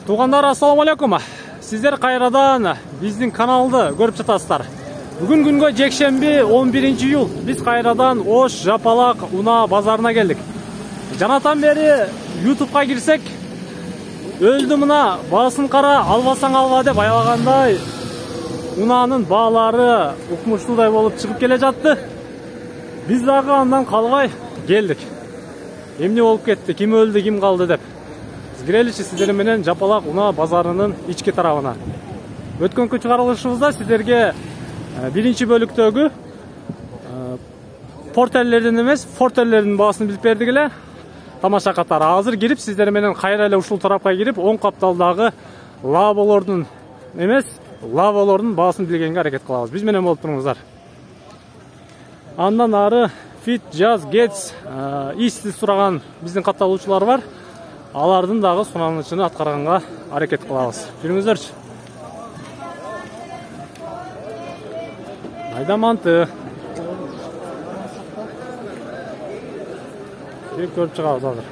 Туғандар, ассаламу алейкум. Сіздер қайрадан біздің каналды көріп жатасыздар. Бүгін күнгі жексенбі 11 июл. Біз қайрадан Ош Жапалақ Уна базарына келдік. Жанатан бері YouTube'ға кірсек, өлді мына басын қара, албасаң алба деп аялағандай Унаның бағалары ұқмыштудай болып шығып келе жатты. Біз дағы андан қалғай келдік. Емне болып кетті, кім өлді, кім қалды деп. Кіреліші сіздерменен Жапалақ Уна базарының ички тарабына. Өткөнкү чыгарылышыбызда сіздерге биринчи бөлүктөгү портерлердин эмес, фортерлердин баасын билип бердик эле. Тамаша катары. Азыр кирип сиздер менен кайра эле ушул тарапка кирип, оң капталдагы лаболордун эмес, лаволордун баасын билгенге аракет кылабыз. Биз менен болуп туруңуздар. Андан ары Fit, Jazz, Gets, East сураган биздин катталуучулар бар. Алардын дагы суранычын аткарганга аракет кылабыз. Жүрүңүздөрчү. Айда манты. Кирип көрүп чыгабыз азыр.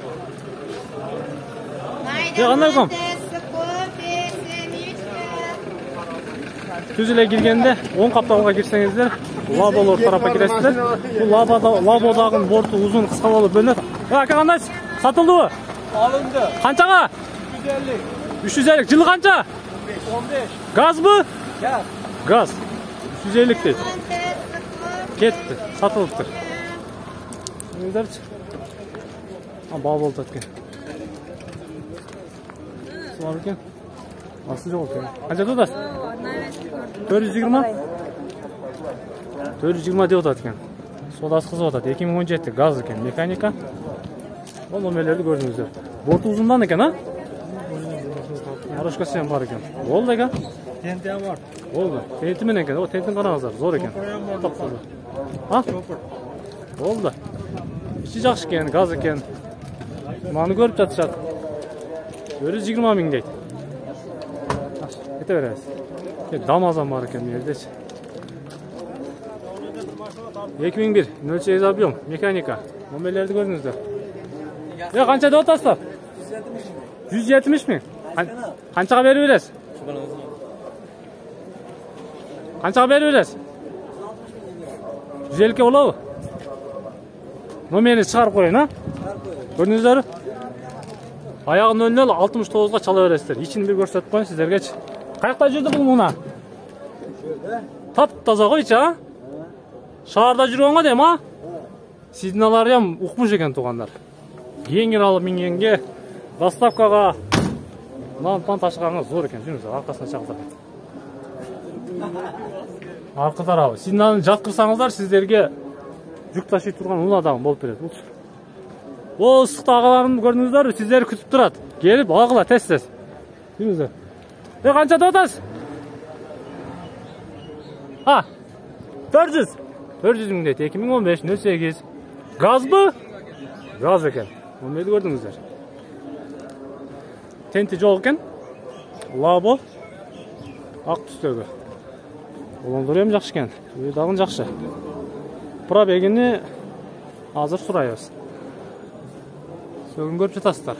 Кандай ком? Түз эле киргенде оң капталга кирсеңиздер, лаболор тарапка киресиздер. Бул лабодагы борту узун, кыска болуп бөлүнөт. Ака кандайсыз? Сатылдыбы? Alındı. Қаншаға? 350. 350. Жылы қанша? 15. Gaz mı? Gaz. Gaz. 350 дейді. Кетті. Сатылыптыр. Өздерші. Бал болды өткен. Сұлар екен. Асы жоқ екен. Қанша тұтасыз? 420? 420 деп отады екен. Содасы қызы отады. 2017 газ екен. Механика. Ол номерлерді көрдіңіздер. Борты ұзындан екен, а? Арашқа сен бар екен. Ол да екен? Тенті бар. Ол да. Тенті мен екен. О, тентін қараңыздар. Зор екен. А? Ол да. Іші жақшы екен, газ екен. Маны көріп жатышады. 420 мың дейді. Кете береміз. Дамазан бар екен мердеші. 2001. 0.8 объем. Механика. Номерлерді көрдіңіздер. Қанша деп отасыздар? 170 мың. Қаншаға беріп бересіз? Қаншаға беріп бересіз? 150-ке олауы? Номерін шығарып қойын, а? Көрдіңіздер? Аяғын 00 69-ға чала бересіздер. Ичін бір көрсетіп қойын сіздергечі. Қаяқта жүрді бұл мұна? Тап таза ғой içi, а? Шаарда жүрген ғой дейм, а? Сигналары ям ұқмыш екен туғандар. Еңгер алып мингенге доставкаға нан-пан ташығанға зор екен. Жүріңіздер, арқасына шақырды. Арқы тарабы. Сигналын жатқырсаңыздар, сіздерге жүк таши тұрған ұладағын болып береді. Ол ыстықты ағаларын көрдіңіздер, сіздер күтіп тұрады. Келіп, ағыла, тез-тез. Жүріңіздер. Қанша тұтасыз? 400. 400 мың дейді. 2015, 08. Газ бы? Газ екен. Өмеді көрдіңіздер. Тенті жоқ екен. Лабо. Ақ түстегі. Оландыр ем жақшы екен. Өйдағын жақшы. Пробегіні азыр сұрайыз. Сөгін көріп жатасыздар.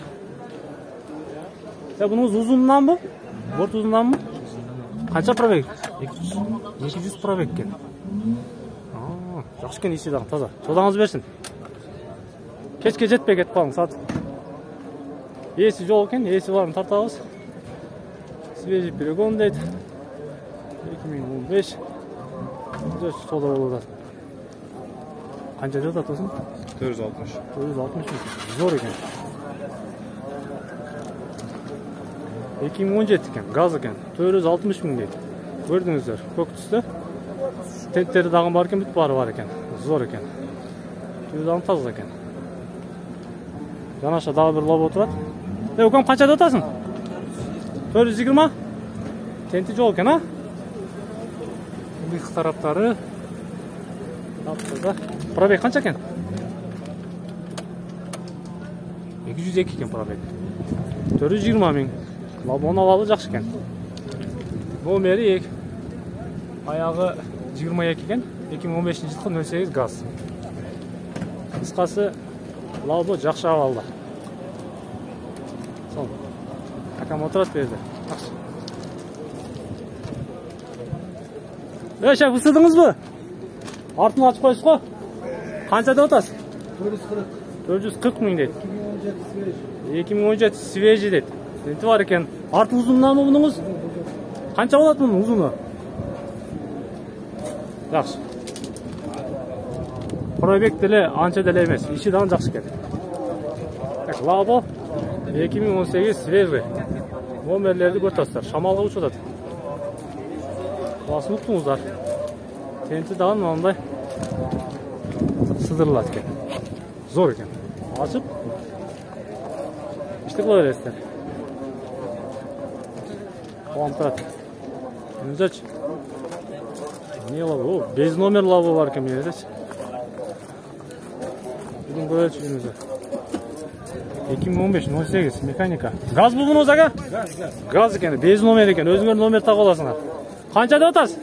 Бұныңыз ұзынынан бұл? Борт ұзынынан бұл? Қанша пробег? 200 пробег екен. Жақшы екен еші дағын таза. Содаңыз берсін. Кешке жетпей кетіп қалың сатып. Есі жол екен, есі барын тартағыз. Свежий перегон дейді. 2015. Сода болуды. Қанша жатат осын? 460. 460. Зор екен. 2017 екен, газ екен. 460 мың дейді. Көрдіңіздер, көк түсті. Тенттері дағын бар екен, бүт бары бар екен. Зор екен. 460 таза екен. Жанаша дағы бір лоб отырады. Өкем қанша дотасың? 420? Тенті жол екен, а? Бұйық тараптары. Пробег қанша екен? 202 екен пробег. 420 мың. Лабон алалы жақшы екен. Номері ек. Аяғы 22 екен. 2015 жылқы 08 газ. Қысқасы Лабо жақшы алды. Akam oturat berdi. Şef ısırdınız mı? Артын açıp koysiz go. Kança деп atасыз? 440 ming deydi. 2017 свежий deydi. Tenti var eкен. Artı uzunluğu mu bununuz? Kança болады bunun uzunu? Жақсы. Пробег деле анча деле эмес. Иши дагы жакшы экен. Так, Лабо 2018 свежий. Номерлерди көрсөтөсүздөр. Шамалга учуп атат. Басып уктуңуздар. Тенти дагы мындай сыдырылат экен. Зор экен. Ачып иштеп кыла бересиздер. Куанып турат. Өзөч. Не лабо? Без номер лабо бар экен менде. Бүгүн көрөчүңүздөр. 2015-18 механика. Газ bu bunuz aga? Gaz eкен, bez номер eкен. Өзүңөр номер тагып аласыңар. Канча деп атасыз?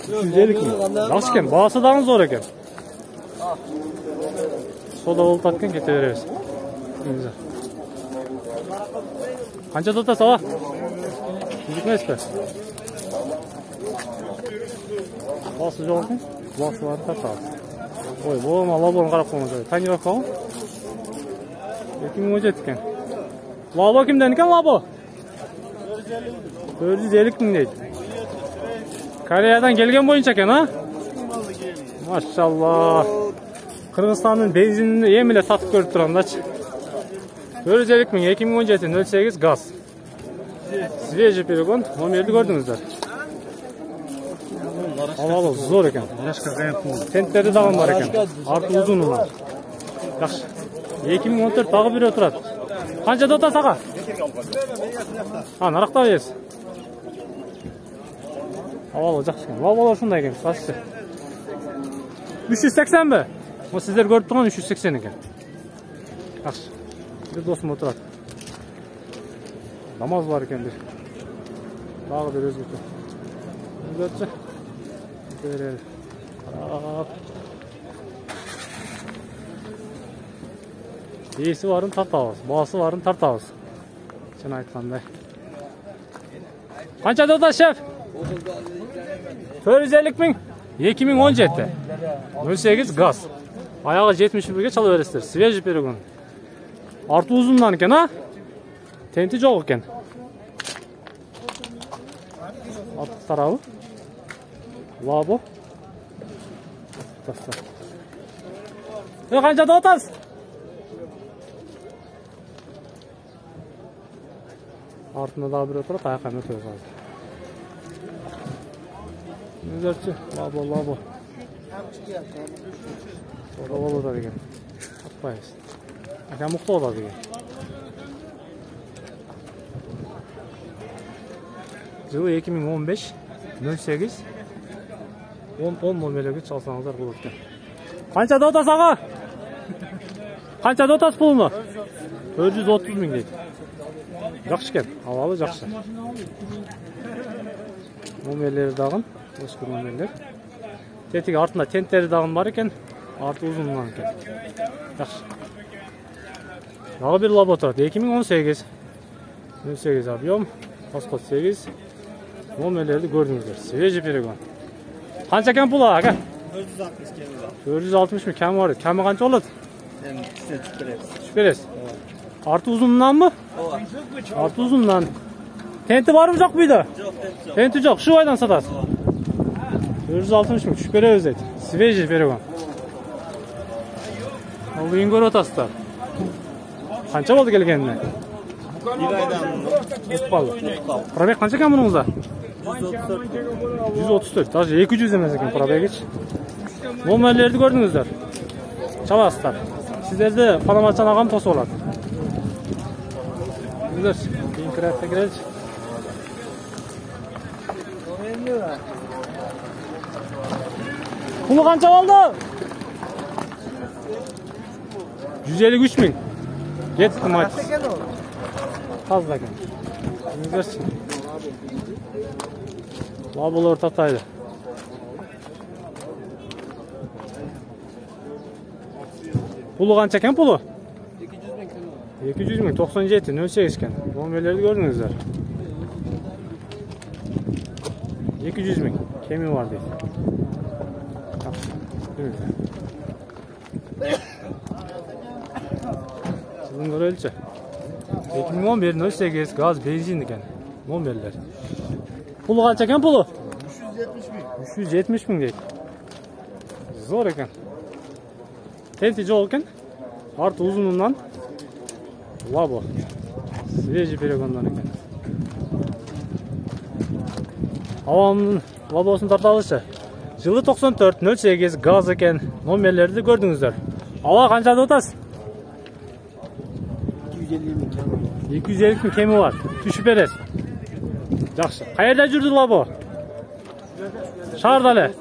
150 миң. Жакшы экен, баасы дагы зор экен. Сода болуп аткан кете беребиз. Канча деп атасыз ала? Билмейсизби? Баасы жок экен. Баасы бар тартабыз. Ой, болма, лабоны карап коюңуз. Таныбап калган. 2017 экен. Лабо кимден экен лабо? 450 миң дейт. Кореядан келген боюнча экен, а? Машалла. Кыргызстандын бензинин эми эле сатып көрүп тургандачы. 450 миң 2017-08 газ. Свежий перегон, номерди көрдүңүздөр. Алалы зор экен. Тенттери дагы бар экен. Арты узуну бар. Жакшы. 2014 дагы бирөө турат. Канча деп атасыз ага? Наракта бересиз. Алалы жакшы экен. Лабалар ушундай экен, сачты. 380 бе? О сиздер көрүп турган 380 экен. Жакшы. Бир досум отурат. Намаз бар экен бир. Дагы бир өзгөчө. Өзгөчө. Берел. Ээси барын тартабыз, баасы барын тартабыз. Чын айткандай. Канча деп атасыз, шеф? 450 миң 2017. 08 газ. Аяғы 71-ге чала бересиздер. Свежий перегон. Арты узундан экен, а? Тенти жок экен. Арты тарабы. Лабо. Таста. Канча деп атасыз? Артында дагы бирөө турат, аяка өтөбүз азыр. Өзөрчү, лабо. Сода болот деген. Атпайбыз. Ака мукту болот деген. Жылы 2015 08 10 номерлерге чалсаңыздар болот экен. Канча деп атасыз ага? Канча деп атасыз пулуну? 430 миң дейт. Жакшы экен, абалы жакшы. Номерлери дагы, эски номерлер. Тетиги артында тенттери дагы бар экен, арты узунунан экен. Жакшы. Дагы бир лабо турат. 2018 08 объем, расход 8. Номерлерди көрдүңүздөр. Свежий перегон. Канча экен пулу ага? 460 миң кем бар. Кеми канча болот? Түшүп бересиз. Арты узунунанбы? Арты узунунан. Тенти барбы жок бүйдө? Жок, тенти жок. Şu айдан сатасыз? 460 миң түшүп беребиз дейт. Свежий перегон. Ал үйүн көрүп атасыздар. Канча болду келгенине? 1 айдан Утпалы. Пробег канча экен мунуңузда? 134. Даже 200 эмес экен пробегичи. Номерлерди көрдүңүздөр. Чаласыздар. Сиздерди Панамачан агам тосуп алат. Güzel. Bin kıraatta gireriz. Pulu kança oldu? 153 ming. Yetti maç. Fazla ekan. Güzel. Labolar tataydı. Pulu kança ekan pulu? 200 ming. 200 ming 97 08 ekan. Nomerlerni gördüңүздөр. 200 ming kemi var deydi. Sizin göreliçi. 2011 08 gaz benzin ekan. Nomerler. Pulu qancha ekan pulu? 370 ming deydi. Zor ekan. Tenti жок ekan. Artı uzunundan Labo. Свежий перегондан ekan. Avamın Labo'sunu tartalışı. Жылы 94 08 gaz ekan. Nomerlerdi gördüңүздөр. Ава канча деп атасыз? 250 ming kemi var. Düşüp beresiz. Жақсы. Qayerda жүрдү Labo? Шаарда эле.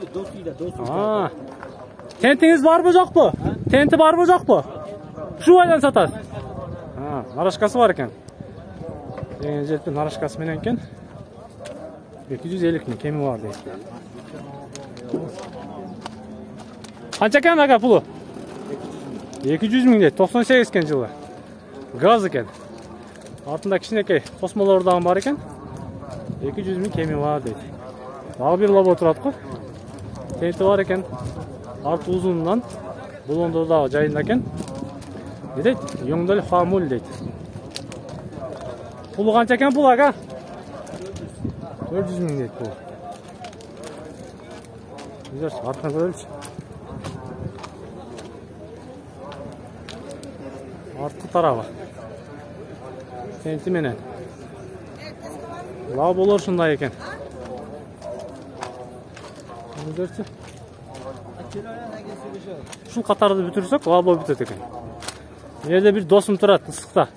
Tentiniz var mı yok mu? Tenti var mı yok mu? Şu aydan satasiz. Narashkası var ekan. Жетпи narashkası менен ekan. 250 ming kemi var deydi. Qancha ekan aka pulu? 200 ming deydi. 98 ekan жылы. Gaz ekan. Артында кичинекей космолор дагы бар ekan. 200 ming kemi var deydi. Dagы bir Labo турат го. Tenti var ekan. Artı uzunundan bulunduğu da jayında ekan. Ne deydi? Yongdol Hamul deydi. Pulu qancha ekan pul aka? 400 ming deydi pul. Güzel, artına koyalım. Artı tarafı. Tenti menen. Labolar şunday ekan. Güzel. Şu Katar'da bitirsek Labo bitет ekan. Yerde bir dostum turat ısıkta.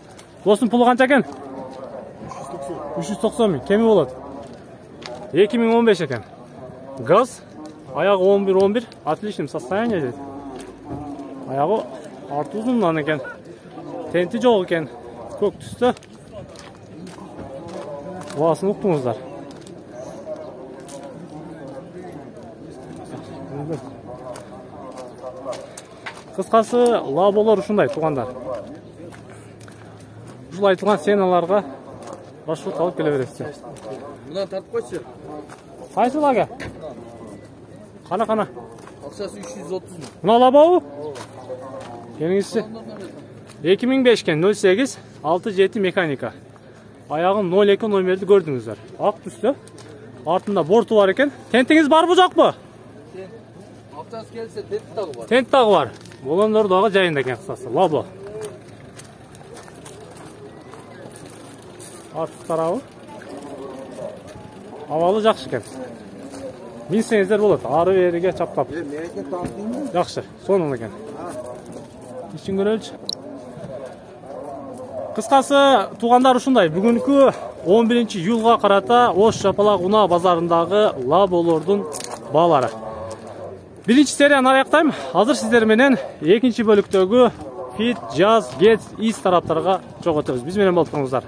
Dostum pulu qancha ekan? 390 ming. Kemi bolot? 2015 ekan. Gaz ayağı 11 отличном состоянии deydi. Ayağı artı uzundan ekan. Tenti жок ekan. Көк түстө. Bahaсын uqtuңуздар. Кыскасы Лаболор ушундай туугандар. Ушул айтылган сеналарга маршрут алып келе бересиздер. Мындан тартып койчу. Кайсы ага? Кана. Акчасы 330 миң. Мына Лабобу? Келиңизчи. 2005 ekan 08 67 mekanika. Ayağın 02 номерди gördüңүздөр. Ак түстө. Артында борту бар ekan. Тентиңиз барбы жокпу? Аптасы келсе тент дагы бар. Тент дагы бар. Болондор дагы жайында экен кысасы. Лабо. Арты тарабы. Абалы жакшы экен. Минсеңиздер болот. Ары бериге чаптап. Меники тартыймы? Жакшы. Сонун экен. Ишин көрөлчү. Кыскасы туугандар ушундай. Бүгүнкү 11-июлга карата Ош Жапалак унаа базарындагы Лаболордун баалары. Birinci seriyani аяктайм. Азыр сиздер менен экинчи бөлүктөгү Fit, Jazz, Getz, Is тараптарга чогуу өтөбүз. Биз менен болуңуздар.